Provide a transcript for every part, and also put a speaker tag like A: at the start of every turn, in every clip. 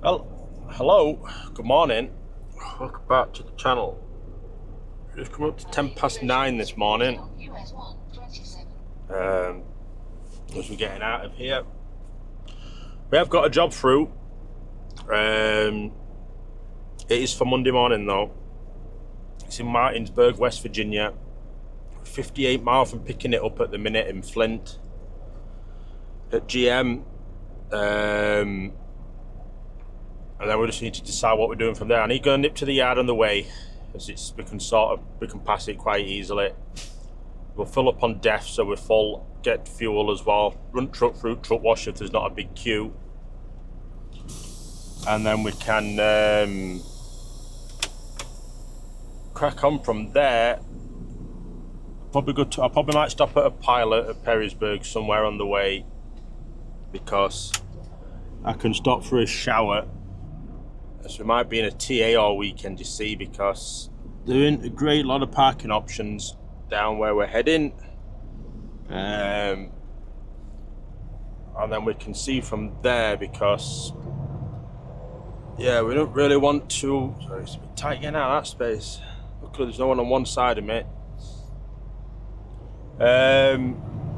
A: Well, hello, good morning. Welcome back to the channel. Just come up to 9:10 this morning. As we're getting out of here, we have got a job through. It is for Monday morning though. It's in Martinsburg, West Virginia. 58 miles from picking it up at the minute in Flint at GM. And then we just need to decide what we're doing from there. I need to go nip to the yard on the way, as we can pass it quite easily. We'll fill up on def, so we're full. Get fuel as well. Run truck through truck wash if there's not a big queue, and then we can crack on from there. I probably might stop at a pilot at Perrysburg somewhere on the way, because I can stop for a shower. So we might be in a TA all weekend, you see, because there ain't a great lot of parking options down where we're heading. And then we can see from there, because yeah, we don't really want to. Sorry, it's a bit tight getting out of that space. Luckily there's no one on one side of me.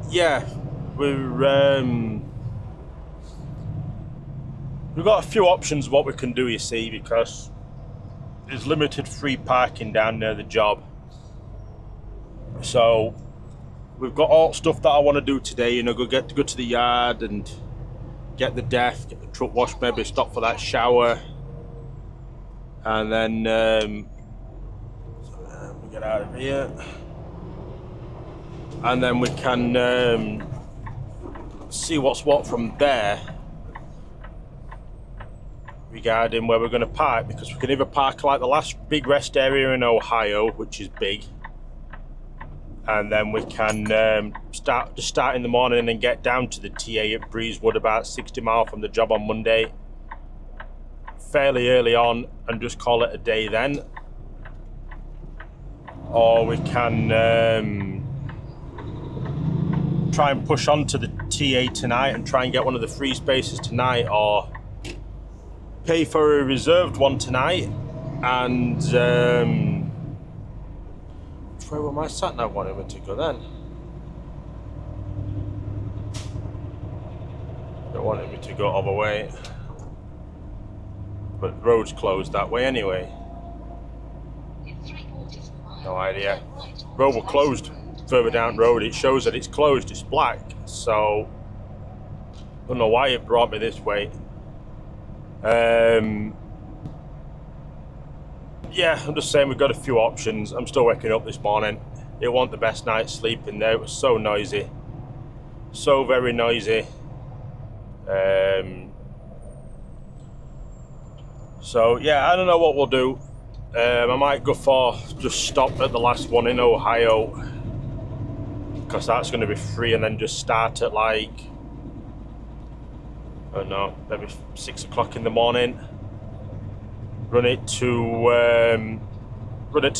A: Yeah, we've got a few options of what we can do, you see, because there's limited free parking down near the job. So we've got all stuff that I want to do today. Go to the yard and get the def, get the truck washed, maybe stop for that shower, and then we get out of here, and then we can see what's what from there regarding where we're going to park, because we can either park like the last big rest area in Ohio, which is big, and then we can start in the morning and get down to the TA at Breezewood, about 60 miles from the job on Monday, fairly early on, and just call it a day then. Or we can try and push on to the TA tonight and try and get one of the free spaces tonight, or pay for a reserved one tonight. And where will my sat nav wanting me to go then? Don't want me to go other way, but the road's closed that way anyway. No idea. Road was closed further down the road. It shows that it's closed, it's black, so don't know why it brought me this way. Yeah, I'm just saying we've got a few options. I'm still waking up this morning. It wasn't the best night's sleep in there. It was so noisy, so very noisy. So yeah, I don't know what we'll do. I might go for just stop at the last one in Ohio, because that's going to be free, and then just start at like, I don't know, maybe 6 o'clock in the morning. Run it to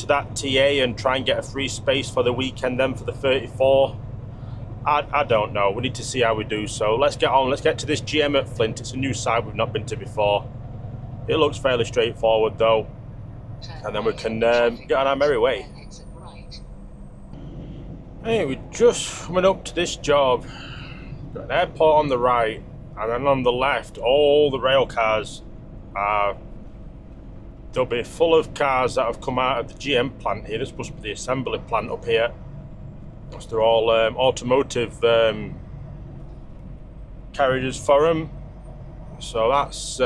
A: that TA and try and get a free space for the weekend then for the 34. I don't know. We need to see how we do. So let's get on. Let's get to this GM at Flint. It's a new site we've not been to before. It looks fairly straightforward though, and then we can get on our merry way. Hey, we're just coming up to this job. Got an airport on the right, and then on the left, all the rail cars are. They'll be full of cars that have come out of the GM plant here. This must be the assembly plant up here. So they're all automotive carriages for them. So that's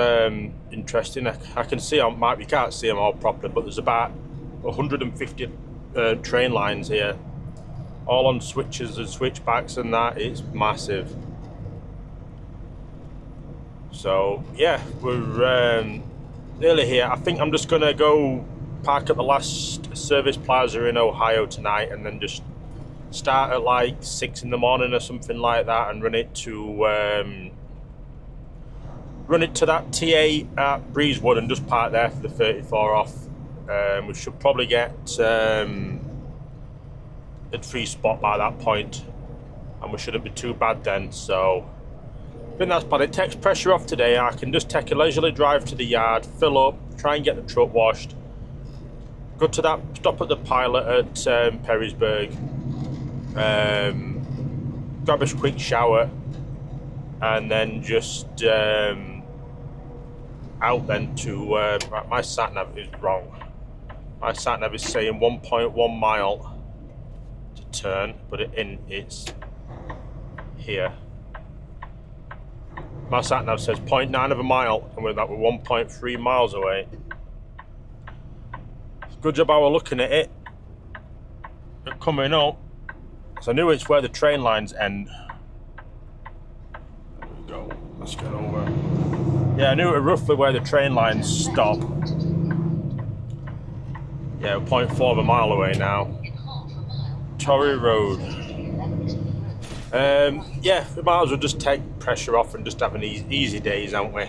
A: interesting. I can see them. You can't see them all properly, but there's about 150 train lines here, all on switches and switchbacks, and that is massive. So yeah, we're nearly here. I think I'm just gonna go park at the last service plaza in Ohio tonight, and then just start at like 6 in the morning or something like that, and run it to that TA at Breezewood and just park there for the 34 off. We should probably get a free spot by that point, and we shouldn't be too bad then. So I think that's bad. It takes pressure off today. I can just take a leisurely drive to the yard, fill up, try and get the truck washed, go to that, stop at the pilot at Perrysburg, grab a quick shower, and then just out then to my sat nav is wrong. My sat nav is saying 1.1 mile to turn, but it's here. My sat nav says 0.9 of a mile, and we're 1.3 miles away. Good job I was looking at it. But coming up, so I knew it's where the train lines end. There we go. Let's get over. Yeah, I knew it was roughly where the train lines stop. Yeah, 0.4 of a mile away now. Torrey Road. Yeah, we might as well just take pressure off and just have an easy days, haven't we?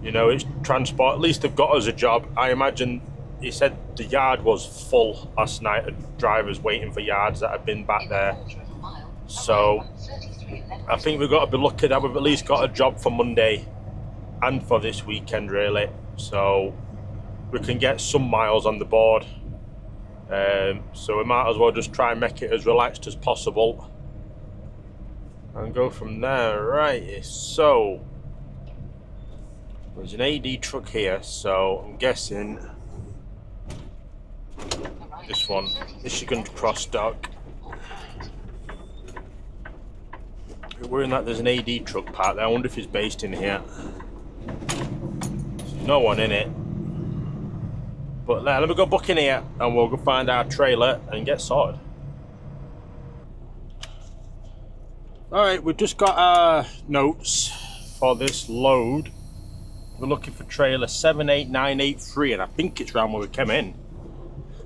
A: You know, it's transport. At least they've got us a job. I imagine he said the yard was full last night of drivers waiting for yards that had been back there. So I think we've got to be lucky that we've at least got a job for Monday and for this weekend, really. So we can get some miles on the board. So we might as well just try and make it as relaxed as possible and go from there. Right, so there's an AD truck here, so I'm guessing this one, Michigan cross dock. We're in that there's an AD truck parked there. I wonder if it's based in here. There's no one in it. But let me go book in here and we'll go find our trailer and get sorted. Alright, we've just got our notes for this load. We're looking for trailer 78983, and I think it's round where we came in,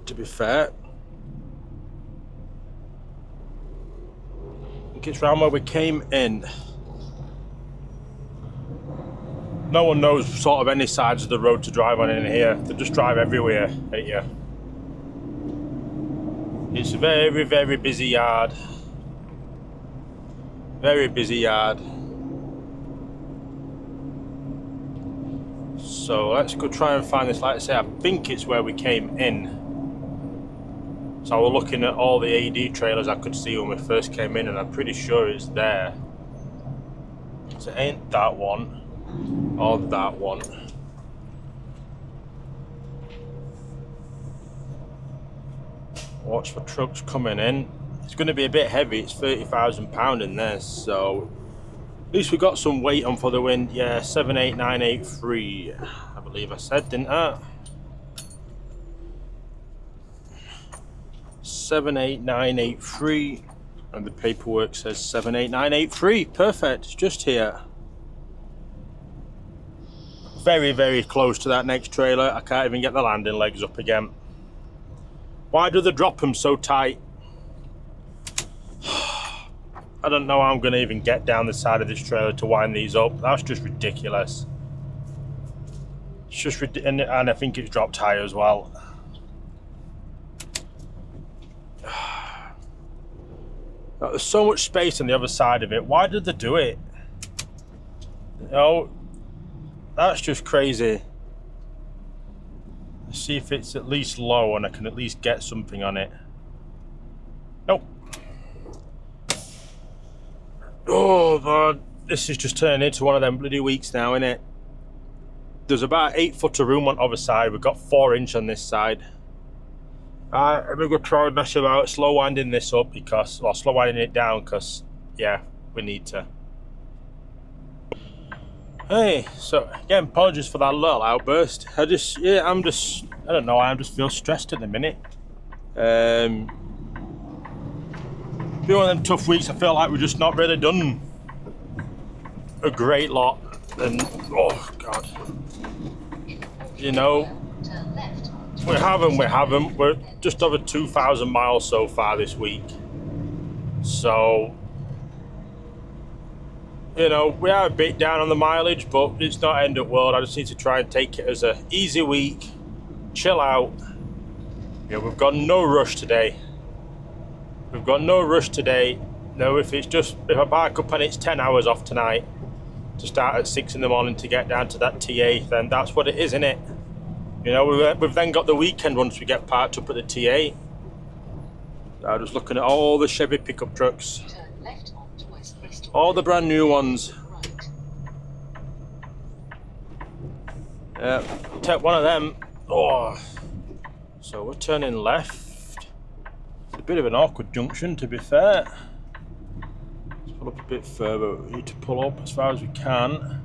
A: to be fair. I think it's round where we came in. No one knows sort of any sides of the road to drive on in here. They just drive everywhere here. It's a very, very busy yard. Very busy yard. So let's go try and find this. Like I say, I think it's where we came in. So we're looking at all the AD trailers I could see when we first came in, and I'm pretty sure it's there. So it ain't that one. Or that one. Watch for trucks coming in. It's going to be a bit heavy. It's £30,000 in there, so at least we got some weight on for the wind. Yeah, 78983. I believe I said, didn't I? 78983, and the paperwork says 78983. Perfect. It's just here. Very, very close to that next trailer. I can't even get the landing legs up again. Why do they drop them so tight? I don't know how I'm going to even get down the side of this trailer to wind these up. That's just ridiculous. It's just and I think it's dropped high as well. There's so much space on the other side of it. Why did they do it? That's just crazy. Let's see if it's at least low and I can at least get something on it. Nope. Oh man, this is just turning into one of them bloody weeks now, isn't it? There's about 8 foot of room on the other side. We've got 4 inch on this side. I'm gonna go try and mess about slow winding this up because, or slow winding it down because, yeah, we need to. Hey, so again, apologies for that little outburst. I don't know, I just feel stressed at the minute. Been one of them tough weeks. I feel like we've just not really done a great lot. And, oh God. You know, we haven't. We're just over 2,000 miles so far this week. So, you know, we are a bit down on the mileage, but it's not end of world. I just need to try and take it as an easy week, chill out. You know, we've got no rush today. No, if I park up and it's 10 hours off tonight to start at 6 in the morning to get down to that TA, then that's what it is, isn't it? You know, we've then got the weekend once we get parked up at the TA. I'm just looking at all the Chevy pickup trucks. All the brand new ones. Yeah, take one of them. Oh, so we're turning left. It's a bit of an awkward junction, to be fair. Let's pull up a bit further. We need to pull up as far as we can.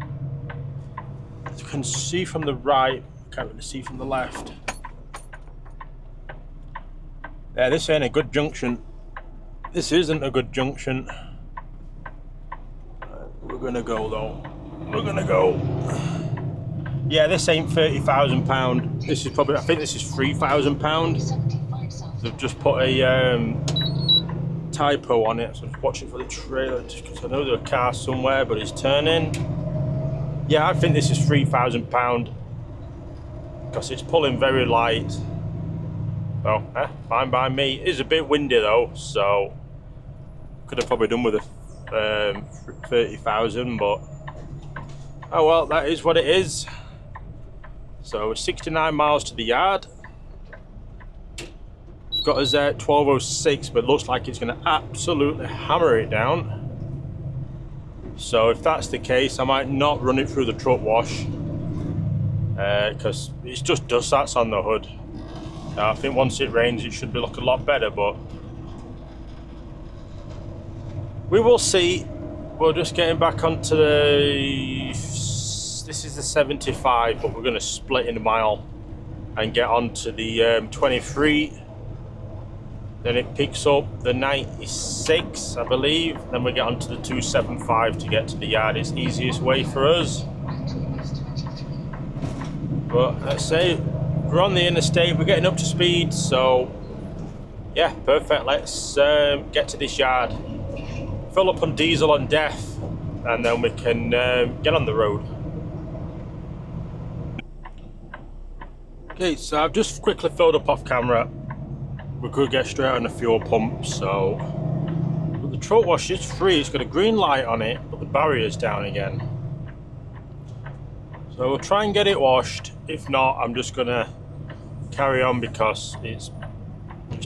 A: As you can see from the right, can't really see from the left. Yeah, this ain't a good junction. This isn't a good junction. We're gonna go though. We're gonna go. Yeah, this ain't £30,000. This is probably, I think this is £3,000. They've just put a typo on it, so I'm watching for the trailer because I know there's a car somewhere, but it's turning. Yeah, I think this is £3,000 because it's pulling very light. So, fine by me. It is a bit windy though, so could have probably done with a 30,000, but oh well, that is what it is. So it's 69 miles to the yard. It's got us there at 12:06, but it looks like it's going to absolutely hammer it down. So if that's the case, I might not run it through the truck wash because it's just dust that's on the hood. I think once it rains, it should be looking a lot better, but we will see. We're just getting back onto the. This is the 75, but we're going to split in a mile and get onto the 23. Then it picks up the 96, I believe. Then we get onto the 275 to get to the yard. It's the easiest way for us. But let's say we're on the interstate. We're getting up to speed, so yeah, perfect. Let's get to this yard, fill up on diesel and DEF, and then we can get on the road. Okay, so I've just quickly filled up off camera. We could get straight on the fuel pump, so but the truck wash is free. It's got a green light on it, but the barrier's down again. So we'll try and get it washed. If not, I'm just gonna carry on because it's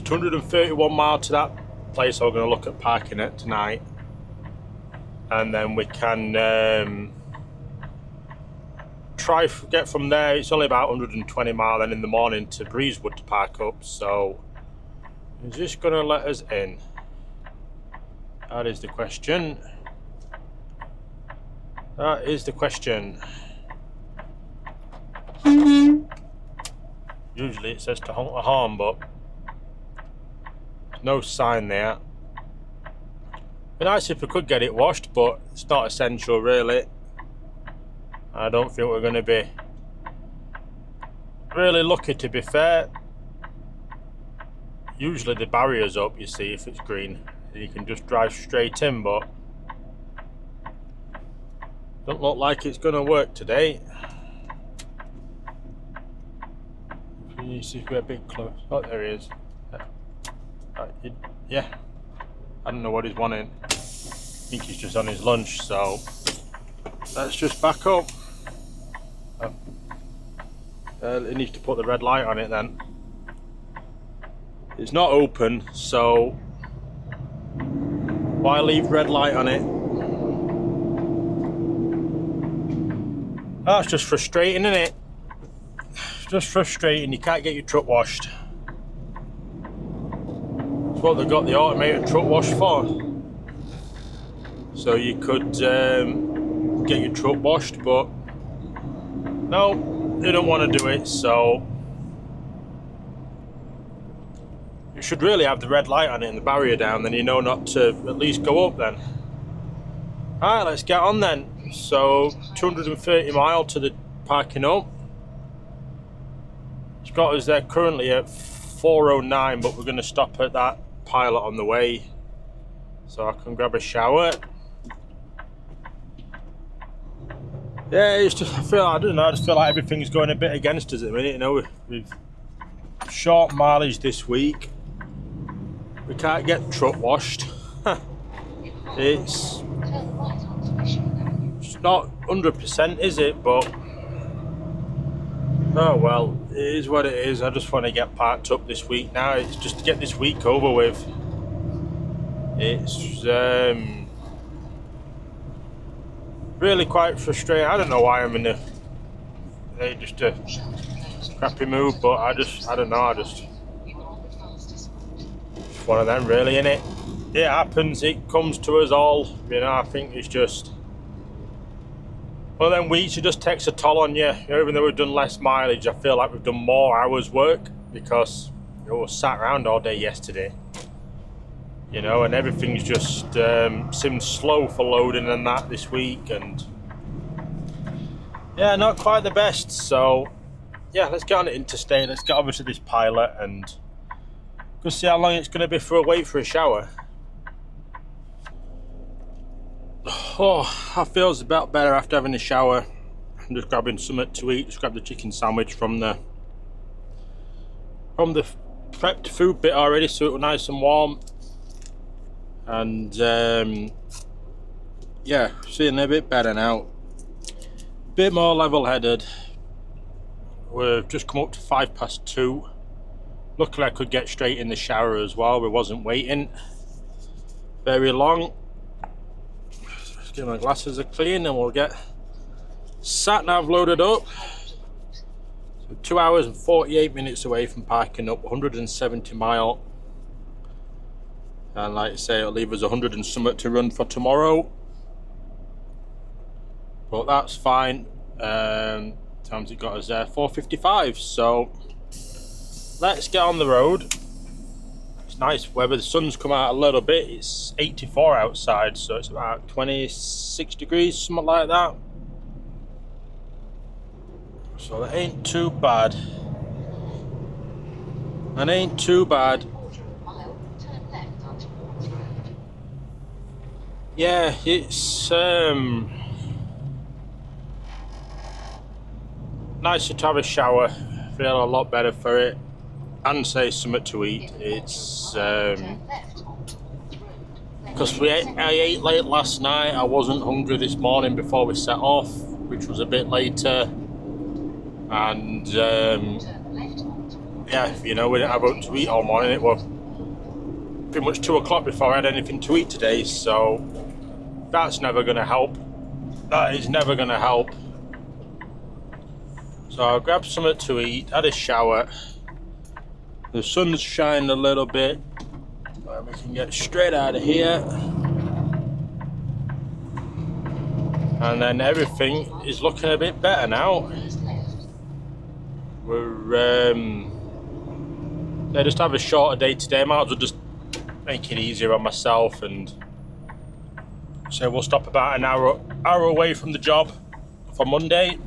A: 231 miles to that place. So we're gonna look at parking it tonight, and then we can try to get from there. It's only about 120 miles then in the morning to Breezewood to park up, so it's just gonna let us in. That is the question. That is the question. Usually it says to honk the horn, but there's no sign there. It'd be nice if we could get it washed, but it's not essential really. I don't think we're going to be really lucky, to be fair. Usually the barrier's up, you see, if it's green. You can just drive straight in, but don't look like it's going to work today. You see if we're a bit close. Oh, there he is. Yeah. I don't know what he's wanting. I think he's just on his lunch, so let's just back up. It needs to put the red light on it then. It's not open, so why leave red light on it? That's just frustrating, isn't it? It's just frustrating. You can't get your truck washed. That's what they've got the automated truck wash for. So you could get your truck washed, but no, they don't want to do it, so you should really have the red light on it and the barrier down, then you know not to at least go up then. Alright, let's get on then. So 230 miles to the parking up. It's got us there currently at 4:09, but we're going to stop at that pilot on the way so I can grab a shower. Yeah, it's just, I just feel like everything's going a bit against us at the minute. You know, we've short mileage this week. We can't get truck washed. It's not 100%, is it? But oh well, it is what it is. I just want to get parked up this week now. It's just to get this week over with. It's really quite frustrating. I don't know why I'm in a crappy mood, but I don't know. Just one of them, really, innit? It happens. It comes to us all. You know, I think it's just one of them weeks. It just takes a toll on you. Even though we've done less mileage, I feel like we've done more hours work because we were sat around all day yesterday. You know, and everything's just seems slow for loading and that this week, and yeah, not quite the best. So yeah, let's get on the interstate. Let's get obviously this pilot and go see how long it's going to be for a wait for a shower. Oh, I feel a bit better after having a shower. I'm just grabbing something to eat. Just grab the chicken sandwich from the prepped food bit already, so it was nice and warm. And yeah, feeling a bit better now. Bit more level-headed. We've just come up to 2:05. Luckily I could get straight in the shower as well. We wasn't waiting very long. Just get my glasses are clean and we'll get sat nav loaded up. So 2 hours and 48 minutes away from parking up, 170 mile. And like I say, it'll leave us 100 and something to run for tomorrow. But that's fine. Times it got us there, 4:55. So let's get on the road. It's nice weather. The sun's come out a little bit. It's 84 outside, so it's about 26 degrees, something like that. So that ain't too bad. That ain't too bad. Yeah, it's nicer to have a shower. Feel a lot better for it, and say something to eat. It's because I ate late last night. I wasn't hungry this morning before we set off, which was a bit later, and yeah, you know, we didn't have out to eat all morning. It was pretty much 2 o'clock before I had anything to eat today, so that's never going to help. That is never going to help. So I grabbed something to eat, had a shower. The sun's shining a little bit, but we can get straight out of here. And then everything is looking a bit better now. We're I just have a shorter day today. I might as well just make it easier on myself, and so we'll stop about an hour away from the job for Monday.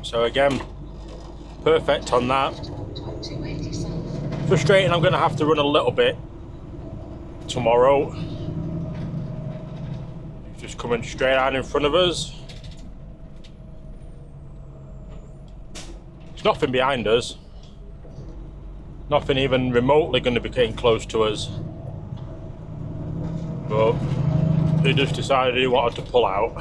A: So again, perfect on that. Frustrating, I'm going to have to run a little bit tomorrow. Just coming straight out in front of us. There's nothing behind us. Nothing even remotely going to be getting close to us. But they just decided he wanted to pull out.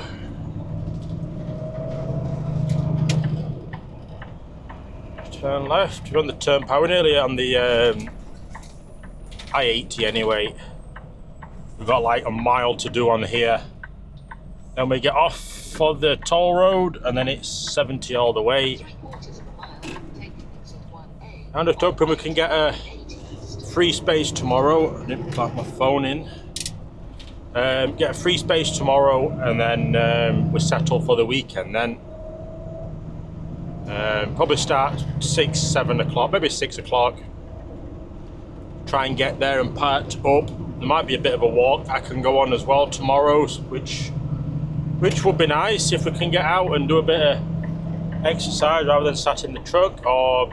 A: Turn left, we're on the turnpike. We're nearly on the I-80 anyway. We've got like a mile to do on here. Then we get off for the toll road, and then it's 70 all the way. I'm just hoping we can get a free space tomorrow. I didn't plug my phone in. Get a free space tomorrow, and then we settle for the weekend then. Probably start 6, 7 o'clock, maybe 6 o'clock. Try and get there and parked up. There might be a bit of a walk I can go on as well tomorrow, which would be nice if we can get out and do a bit of exercise rather than sat in the truck, or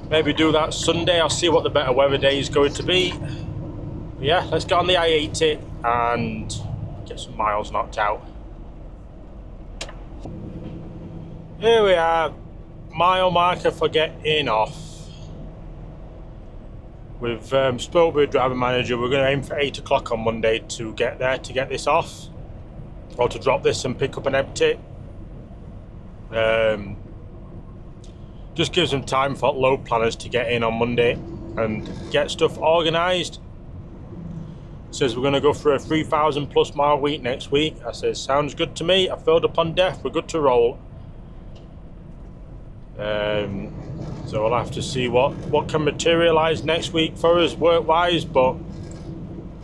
A: maybe do that Sunday. I'll see what the better weather day is going to be. But yeah, let's get on the I-80 and get some miles knocked out. Here we are, mile marker for getting off. We've spoke with the driver manager. We're going to aim for 8 o'clock on Monday to get there to get this off, or to drop this and pick up and empty. Just gives them time for load planners to get in on Monday and get stuff organised. Says we're going to go for a 3,000 plus mile week next week. I says, sounds good to me. I filled up on def. We're good to roll. So we'll have to see what can materialise next week for us work-wise. But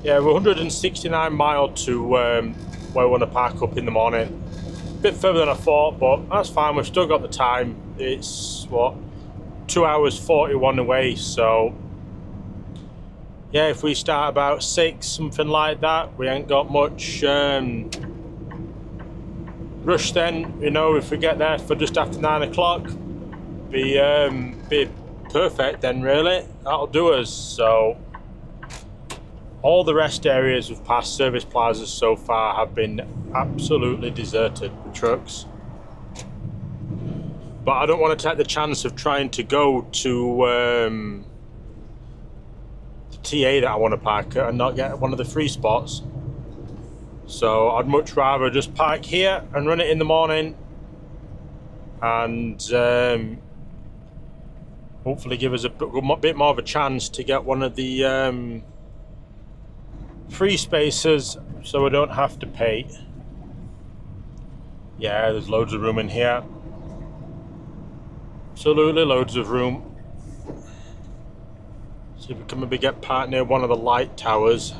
A: yeah, we're 169 mile to where we want to park up in the morning. A bit further than I thought, but that's fine. We've still got the time. It's what, 2 hours 41 away. So yeah, if we start about 6, something like that, we ain't got much rush then. You know, if we get there for just after 9 o'clock, be perfect then, really. That'll do us. So all the rest areas of past service plazas so far have been absolutely deserted with trucks. But I don't want to take the chance of trying to go to the TA that I want to park at and not get one of the free spots. So I'd much rather just park here and run it in the morning, and hopefully give us a bit more of a chance to get one of the free spaces so we don't have to pay. Yeah, there's loads of room in here. Absolutely loads of room. See if we can maybe get parked near one of the light towers.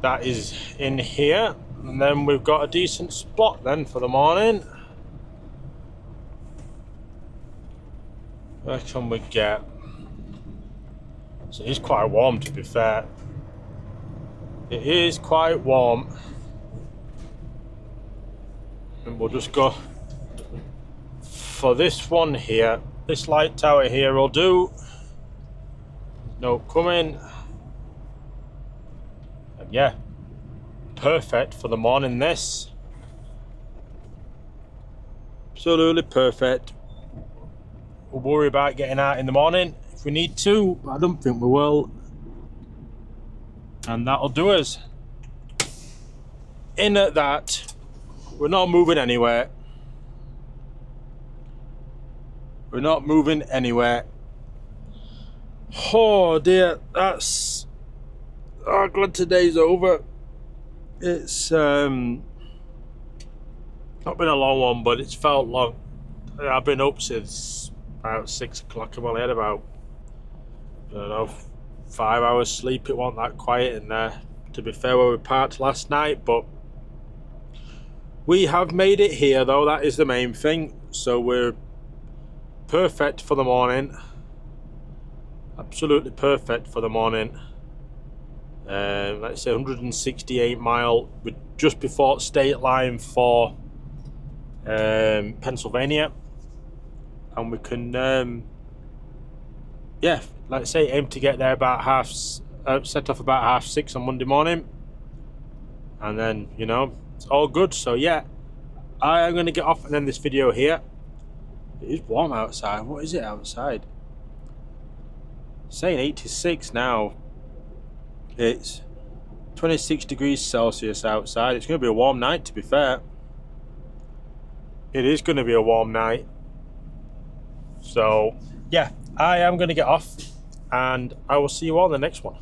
A: That is in here. And then we've got a decent spot then for the morning. Where can we get? So it's quite warm, to be fair. It is quite warm. And we'll just go for this one here. This light tower here will do. No coming. And yeah, perfect for the morning, this. Absolutely perfect. We'll worry about getting out in the morning if we need to, but I don't think we will. And that'll do us. In at that, we're not moving anywhere. We're not moving anywhere. Oh dear, that's... Oh, glad today's over. It's not been a long one, but it's felt long. I've been up since about 6 o'clock. I've only had about, I don't know, 5 hours sleep. It wasn't that quiet in there, to be fair, where we parked last night. But we have made it here, though. That is the main thing. So we're perfect for the morning. Absolutely perfect for the morning. Let's say 168 mile. We're just before state line for Pennsylvania, and we can yeah, like I say, aim to get there about set off about 6:30 on Monday morning, and then, you know, it's all good. So yeah, I am going to get off and end this video here. It is warm outside. What is it outside? It's saying 86 now. It's 26 degrees Celsius outside. It's going to be a warm night, to be fair. It is going to be a warm night. So yeah, I am going to get off, and I will see you all in the next one.